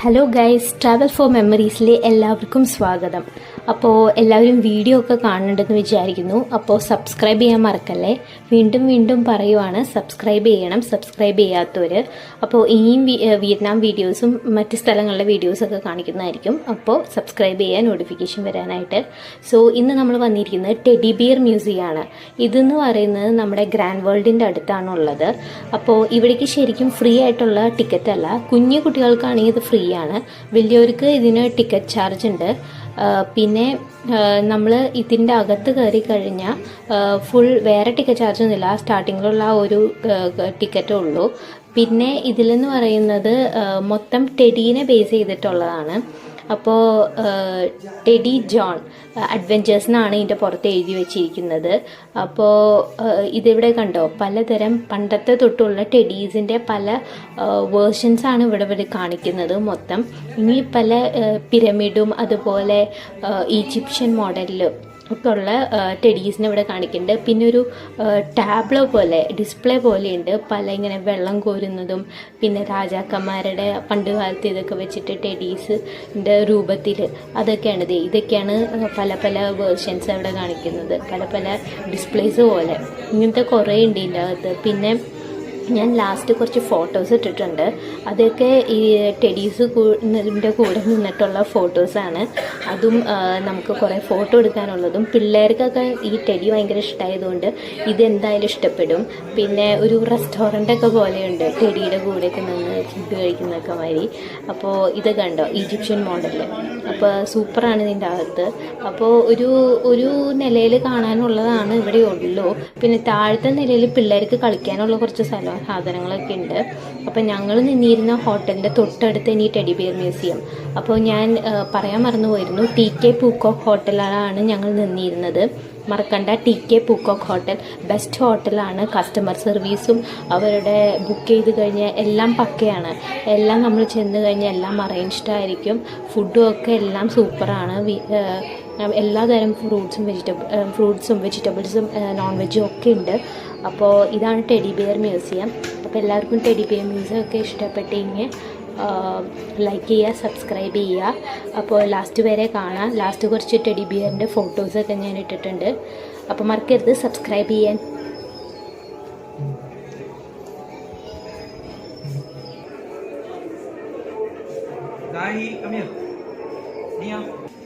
Hello guys, travel four മെമ്മറീസിലെ എല്ലാവർക്കും സ്വാഗതം. അപ്പോൾ എല്ലാവരും വീഡിയോ ഒക്കെ കാണുന്നുണ്ടെന്ന് വിചാരിക്കുന്നു. അപ്പോൾ സബ്സ്ക്രൈബ് ചെയ്യാൻ മറക്കല്ലേ. വീണ്ടും പറയുവാണ്, സബ്സ്ക്രൈബ് ചെയ്യണം, സബ്സ്ക്രൈബ് ചെയ്യാത്തവർ. അപ്പോൾ ഇനിയും വിയറ്റ്നാം വീഡിയോസും മറ്റ് സ്ഥലങ്ങളിലെ വീഡിയോസൊക്കെ കാണിക്കുന്നതായിരിക്കും. അപ്പോൾ സബ്സ്ക്രൈബ് ചെയ്യാൻ, നോട്ടിഫിക്കേഷൻ വരാനായിട്ട്. സോ ഇന്ന് നമ്മൾ വന്നിരിക്കുന്നത് ടെഡി ബിയർ മ്യൂസിയമാണ്. ഇതെന്ന് പറയുന്നത് നമ്മുടെ ഗ്രാൻഡ് വേൾഡിൻ്റെ അടുത്താണുള്ളത്. അപ്പോൾ ഇവിടേക്ക് ശരിക്കും ഫ്രീ ആയിട്ടുള്ള ടിക്കറ്റ് അല്ല. കുഞ്ഞു കുട്ടികൾക്കാണെങ്കിൽ ഇത് ഫ്രീ ആണ്. വലിയവർക്ക് ഇതിന് ടിക്കറ്റ് ചാർജ് ഉണ്ട്. പിന്നെ നമ്മൾ ഇതിൻ്റെ അകത്ത് കയറി കഴിഞ്ഞാൽ ഫുൾ വേറെ ടിക്കറ്റ് ചാർജ് ഒന്നുമില്ല. സ്റ്റാർട്ടിങ്ങിലുള്ള ആ ഒരു ടിക്കറ്റേ ഉള്ളൂ. പിന്നെ ഇതിലെന്ന് പറയുന്നത് മൊത്തം ടെഡീനെ ബേസ് ചെയ്തിട്ടുള്ളതാണ്. അപ്പോൾ ടെഡി ജോൺ അഡ്വെഞ്ചേഴ്സ് എന്നാണ് ഇതിൻ്റെ പുറത്ത് എഴുതി വെച്ചിരിക്കുന്നത്. അപ്പോൾ ഇതിവിടെ കണ്ടോ, പലതരം പണ്ടത്തെ തൊട്ടുള്ള ടെഡീസിൻ്റെ പല വേർഷൻസാണ് ഇവിടെ കാണിക്കുന്നത് മൊത്തം. ഇനി പല പിരമിഡും അതുപോലെ ഈജിപ്ഷ്യൻ മോഡലിലും ഒക്കെ ഉള്ള ടെഡീസിനെ ഇവിടെ കാണിക്കുന്നുണ്ട്. പിന്നെ ഒരു ടാബ്ലോ പോലെ, ഡിസ്പ്ലേ പോലെയുണ്ട്, പല ഇങ്ങനെ വെള്ളം കോരുന്നതും പിന്നെ രാജാക്കന്മാരുടെ പണ്ട് കാലത്ത് ഇതൊക്കെ വെച്ചിട്ട് ടെഡീസിൻ്റെ രൂപത്തിൽ അതൊക്കെയാണ്. ഇതൊക്കെയാണ് പല വേർഷൻസ് അവിടെ കാണിക്കുന്നത്, പല ഡിസ്പ്ലേസ് പോലെ. ഇങ്ങനത്തെ കുറേ ഉണ്ട് ഇതിൻ്റെ അകത്ത്. പിന്നെ ഞാൻ ലാസ്റ്റ് കുറച്ച് ഫോട്ടോസ് ഇട്ടിട്ടുണ്ട്. അതൊക്കെ ഈ ടെഡീസ് കൂടെ നിന്നിട്ടുള്ള ഫോട്ടോസാണ്. അതും നമുക്ക് കുറേ ഫോട്ടോ എടുക്കാനുള്ളതും. പിള്ളേർക്കൊക്കെ ഈ ടെഡി ഭയങ്കര ഇഷ്ടമായതുകൊണ്ട് ഇതെന്തായാലും ഇഷ്ടപ്പെടും. പിന്നെ ഒരു റെസ്റ്റോറൻ്റൊക്കെ പോലെയുണ്ട് ടെഡിയുടെ കൂടെയൊക്കെ നിന്ന് ഫുഡ് കഴിക്കുന്നതൊക്കെ മാതിരി. അപ്പോൾ ഇത് കണ്ടോ, ഈജിപ്ഷ്യൻ മോഡല്. അപ്പോൾ സൂപ്പറാണ് ഇതിൻ്റെ അകത്ത്. അപ്പോൾ ഒരു നിലയിൽ കാണാനുള്ളതാണ് ഇവിടെ ഉള്ളൂ. പിന്നെ താഴത്തെ നിലയിൽ പിള്ളേർക്ക് കളിക്കാനുള്ള കുറച്ച് സാധനങ്ങളൊക്കെ ഉണ്ട്. അപ്പം ഞങ്ങൾ നിന്നിരുന്ന ഹോട്ടലിൻ്റെ തൊട്ടടുത്ത് ഇനി ടെഡി ബിയർ മ്യൂസിയം. അപ്പോൾ ഞാൻ പറയാൻ മറന്നുപോയിരുന്നു, TK പൂക്കോക്ക് ഹോട്ടലാണ് ഞങ്ങൾ നിന്നിരുന്നത്. മറക്കണ്ട, TK പൂക്കോക്ക് ഹോട്ടൽ ബെസ്റ്റ് ഹോട്ടലാണ്. കസ്റ്റമർ സർവീസും അവരുടെ ബുക്ക് ചെയ്ത് കഴിഞ്ഞാൽ എല്ലാം പക്കയാണ്. എല്ലാം നമ്മൾ ചെന്ന് കഴിഞ്ഞാൽ എല്ലാം അറേഞ്ച്ഡ് ആയിരിക്കും. ഫുഡും ഒക്കെ എല്ലാം സൂപ്പറാണ്. എല്ലാ തരം ഫ്രൂട്ട്സും വെജിറ്റബിൾസും നോൺ വെജും ഒക്കെ ഉണ്ട്. അപ്പോൾ ഇതാണ് ടെഡി ബിയർ മ്യൂസിയം. അപ്പോൾ എല്ലാവർക്കും ടെഡി ബിയർ മ്യൂസിയം ഒക്കെ ഇഷ്ടപ്പെട്ടെങ്കിൽ ലൈക്ക് ചെയ്യുക, സബ്സ്ക്രൈബ് ചെയ്യുക. അപ്പോൾ ലാസ്റ്റ് വരെ കാണാം. ലാസ്റ്റ് കുറച്ച് ടെഡി ബിയറിൻ്റെ ഫോട്ടോസൊക്കെ ഞാൻ ഇട്ടിട്ടുണ്ട്. അപ്പോൾ മറക്കരുത് സബ്സ്ക്രൈബ് ചെയ്യാൻ. Come here.